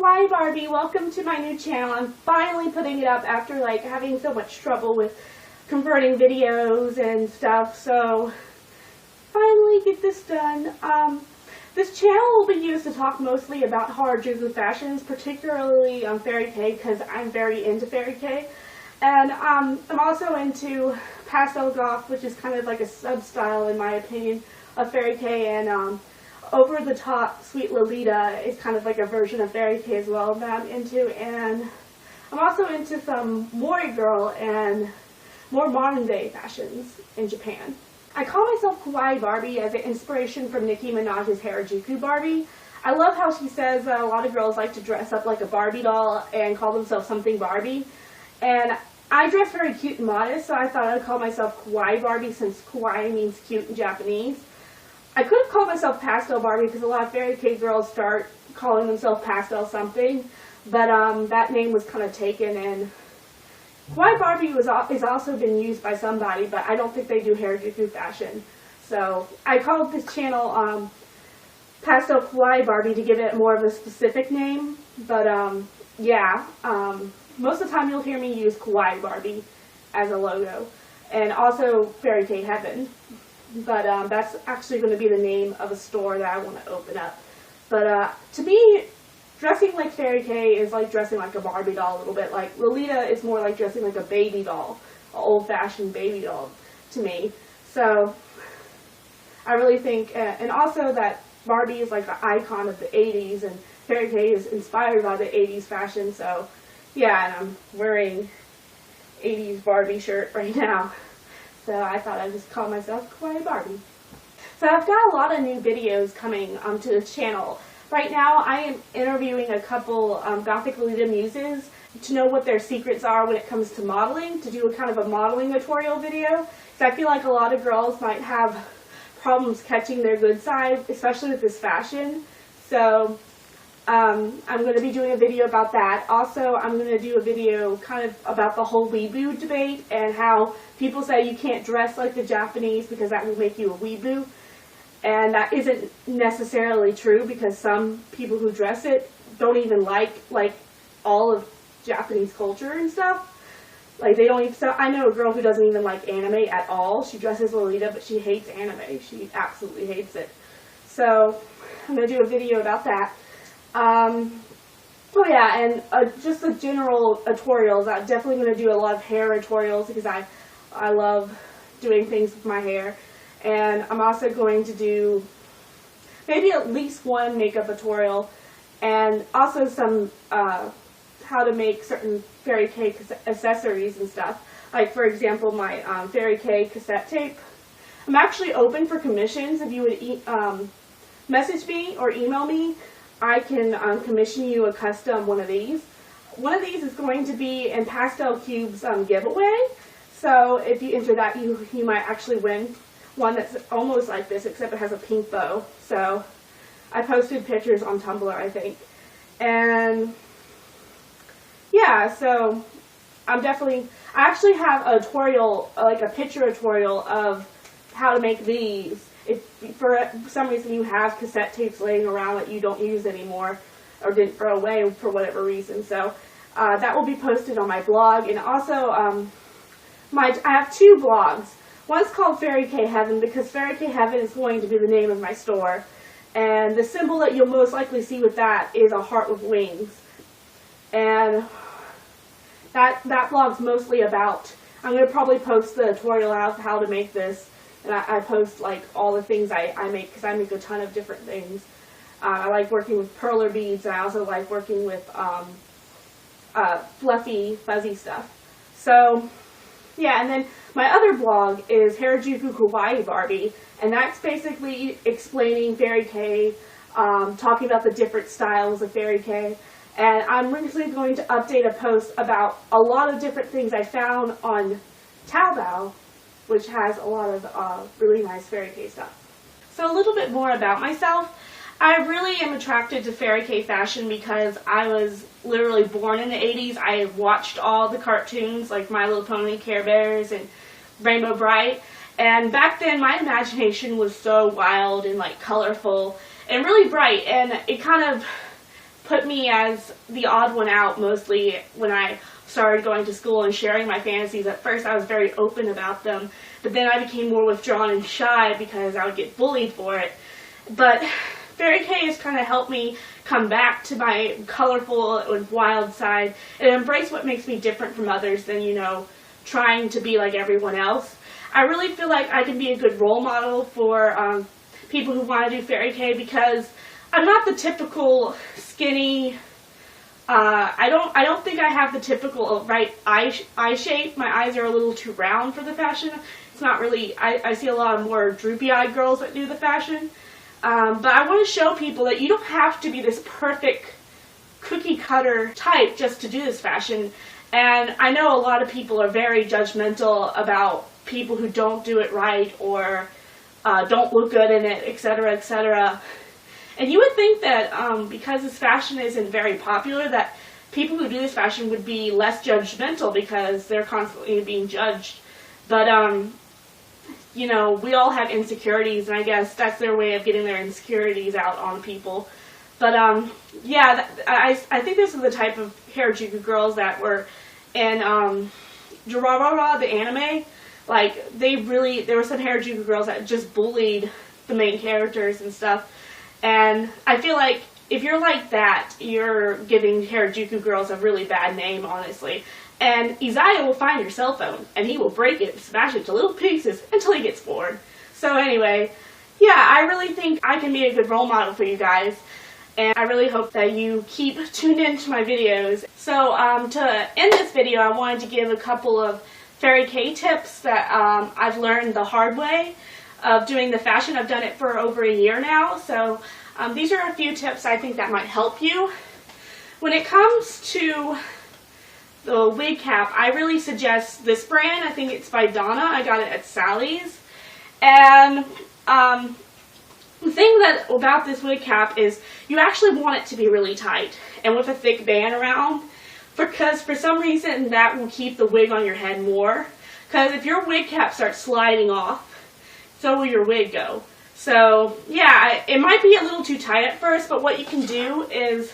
Kawaii Barbie. Welcome to my new channel. I'm finally putting it up after like having so much trouble with converting videos and stuff. So finally get this done. This channel will be used to talk mostly about Harajuku fashions, particularly Fairy K, because I'm very into Fairy K. And I'm also into Pastel Goth, which is kind of like a sub-style, in my opinion, of Fairy K, and over-the-top Sweet Lolita is kind of like a version of Fairy K as well that I'm into. And I'm also into some Mori girl and more modern-day fashions in Japan. I call myself Kawaii Barbie as an inspiration from Nicki Minaj's Harajuku Barbie. I love how she says that a lot of girls like to dress up like a Barbie doll and call themselves something Barbie. And I dress very cute and modest, so I thought I'd call myself Kawaii Barbie since kawaii means cute in Japanese. I could have called myself Pastel Barbie because a lot of Fairy K girls start calling themselves Pastel something, but that name was kind of taken, and Kawaii Barbie is also been used by somebody, but I don't think they do Harajuku fashion. So I called this channel Pastel Kawaii Barbie to give it more of a specific name, but most of the time you'll hear me use Kawaii Barbie as a logo, and also Fairy K Heaven. But that's actually going to be the name of a store that I want to open up. But to me, dressing like Fairy K is like dressing like a Barbie doll a little bit. Like Lolita is more like dressing like a baby doll, an old-fashioned baby doll to me. So I really think, and also that Barbie is like the icon of the 80s, and Fairy K is inspired by the 80s fashion. So yeah, and I'm wearing 80s Barbie shirt right now. So I thought I'd just call myself Kawaii Barbie. So I've got a lot of new videos coming to this channel. Right now I am interviewing a couple Gothic Lolita muses to know what their secrets are when it comes to modeling, to do a kind of a modeling tutorial video. So I feel like a lot of girls might have problems catching their good side, especially with this fashion. So I'm going to be doing a video about that. Also, I'm going to do a video kind of about the whole weeboo debate and how people say you can't dress like the Japanese because that will make you a weeboo. And that isn't necessarily true, because some people who dress it don't even like all of Japanese culture and stuff. Like they don't even, so I know a girl who doesn't even like anime at all. She dresses Lolita, but she hates anime. She absolutely hates it. So I'm going to do a video about that. Oh yeah, and just the general tutorials. I'm definitely going to do a lot of hair tutorials because I love doing things with my hair. And I'm also going to do maybe at least one makeup tutorial, and also some how to make certain Fairy K accessories and stuff. Like for example, my Fairy K cassette tape. I'm actually open for commissions. If you would message me or email me, I can commission you a custom one of these. One of these is going to be in Pastel Cube's giveaway. So if you enter that, you might actually win one that's almost like this, except it has a pink bow. So I posted pictures on Tumblr, I think. And yeah, so I actually have a tutorial, like a picture tutorial of how to make these. If for some reason you have cassette tapes laying around that you don't use anymore or didn't throw away for whatever reason. So that will be posted on my blog. And also I have two blogs. One's called Fairy K Heaven, because Fairy K Heaven is going to be the name of my store. And the symbol that you'll most likely see with that is a heart with wings. And that blog's mostly about, I'm going to probably post the tutorial out how to make this. And I post like all the things I make, because I make a ton of different things. I like working with perler beads, and I also like working with fluffy, fuzzy stuff. So yeah, and then my other blog is Harajuku Kawaii Barbie, and that's basically explaining Fairy K, talking about the different styles of Fairy K. And I'm recently going to update a post about a lot of different things I found on Taobao, which has a lot of really nice Fairy K stuff. So a little bit more about myself. I really am attracted to Fairy K fashion because I was literally born in the 80s. I watched all the cartoons like My Little Pony, Care Bears, and Rainbow Bright. And back then my imagination was so wild and like colorful and really bright, and it kind of put me as the odd one out mostly when I started going to school and sharing my fantasies. At first I was very open about them, but then I became more withdrawn and shy because I would get bullied for it. But Fairy K has kind of helped me come back to my colorful and wild side and embrace what makes me different from others than, you know, trying to be like everyone else. I really feel like I can be a good role model for people who want to do Fairy K because I'm not the typical skinny. I don't think I have the typical right eye shape. My eyes are a little too round for the fashion. It's not really. I see a lot of more droopy-eyed girls that do the fashion. But I want to show people that you don't have to be this perfect cookie cutter type just to do this fashion. And I know a lot of people are very judgmental about people who don't do it right or don't look good in it, etc., etc. And you would think that because this fashion isn't very popular, that people who do this fashion would be less judgmental because they're constantly being judged. But, you know, we all have insecurities, and I guess that's their way of getting their insecurities out on people. But, yeah, I think this is the type of Harajuku girls that were in Durarara, the anime. Like, there were some Harajuku girls that just bullied the main characters and stuff. And I feel like if you're like that, you're giving Harajuku girls a really bad name, honestly. And Izaya will find your cell phone, and he will break it and smash it to little pieces until he gets bored. So anyway, yeah, I really think I can be a good role model for you guys. And I really hope that you keep tuned into my videos. So to end this video, I wanted to give a couple of Fairy K tips that I've learned the hard way of doing the fashion. I've done it for over a year now, so these are a few tips I think that might help you. When it comes to the wig cap, I really suggest this brand. I think it's by Donna. I got it at Sally's. And the thing about this wig cap is you actually want it to be really tight and with a thick band around, because for some reason that will keep the wig on your head more. Because if your wig cap starts sliding off, so will your wig go. So yeah, it might be a little too tight at first, but what you can do is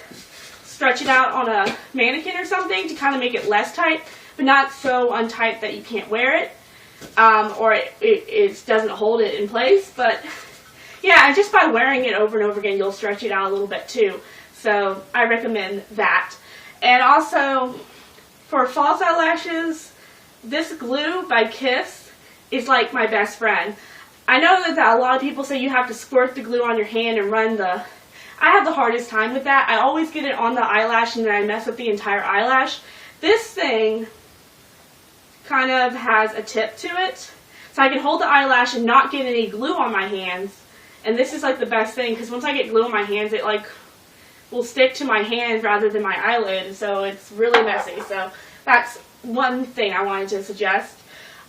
stretch it out on a mannequin or something to kind of make it less tight, but not so untight that you can't wear it, or it doesn't hold it in place. But yeah, and just by wearing it over and over again, you'll stretch it out a little bit too. So I recommend that. And also, for false eyelashes, this glue by Kiss is like my best friend. I know that a lot of people say you have to squirt the glue on your hand and run the... I have the hardest time with that. I always get it on the eyelash and then I mess up the entire eyelash. This thing kind of has a tip to it, so I can hold the eyelash and not get any glue on my hands. And this is like the best thing, because once I get glue on my hands, it like will stick to my hand rather than my eyelid, so it's really messy. So that's one thing I wanted to suggest.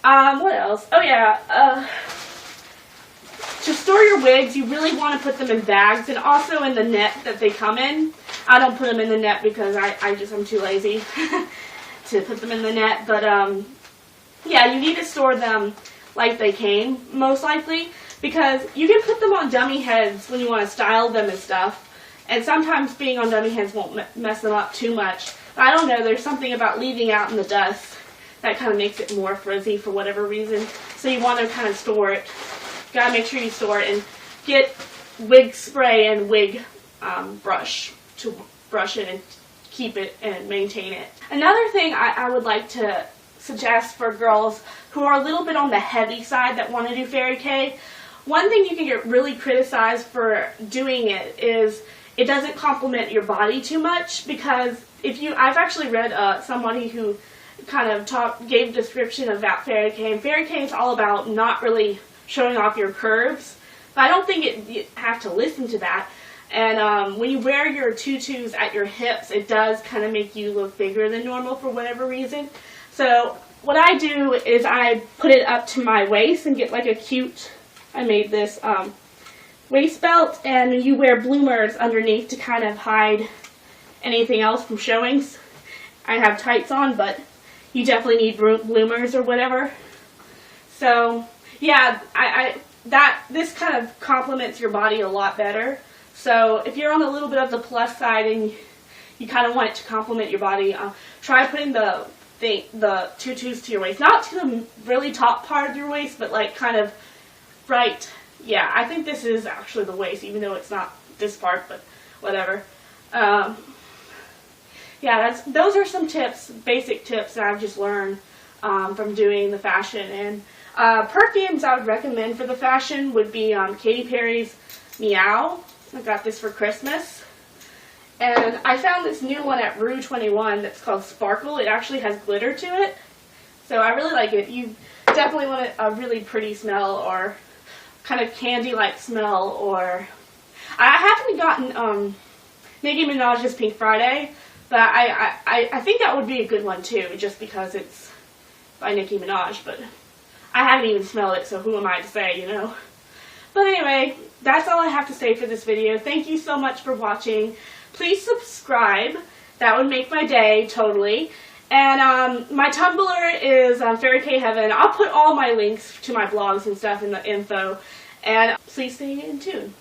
What else? Oh yeah, to store your wigs, you really want to put them in bags, and also in the net that they come in. I don't put them in the net because I'm too lazy to put them in the net, but yeah, you need to store them like they came, most likely, because you can put them on dummy heads when you want to style them and stuff, and sometimes being on dummy heads won't mess them up too much. But I don't know, there's something about leaving out in the dust that kind of makes it more frizzy for whatever reason, so you want to kind of store it. Gotta make sure you store it, and get wig spray and wig brush to brush it and keep it and maintain it. Another thing I would like to suggest for girls who are a little bit on the heavy side that want to do Fairy K, one thing you can get really criticized for doing it is it doesn't complement your body too much, because I've actually read somebody who kind of gave a description about Fairy K, and Fairy K is all about not really showing off your curves, but I don't think you have to listen to that. And when you wear your tutus at your hips, it does kind of make you look bigger than normal for whatever reason. So what I do is I put it up to my waist and get like a cute, I made this waist belt, and you wear bloomers underneath to kind of hide anything else from showing. I have tights on, but you definitely need bloomers or whatever. So yeah, this kind of complements your body a lot better. So if you're on a little bit of the plus side and you kind of want it to complement your body. Try putting the tutus to your waist, not to the really top part of your waist, but like kind of right. Yeah, I think this is actually the waist, even though it's not this part, but whatever. Yeah, those are some tips, basic tips that I've just learned from doing the fashion. And perfumes I would recommend for the fashion would be Katy Perry's Meow. I got this for Christmas. And I found this new one at Rue 21 that's called Sparkle. It actually has glitter to it. So I really like it. You definitely want a really pretty smell, or kind of candy-like smell. Or I haven't gotten Nicki Minaj's Pink Friday, but I think that would be a good one too, just because it's by Nicki Minaj. But I haven't even smelled it, so who am I to say, you know? But anyway, that's all I have to say for this video. Thank you so much for watching. Please subscribe. That would make my day, totally. And my Tumblr is Fairy K Heaven. I'll put all my links to my blogs and stuff in the info. And please stay in tune.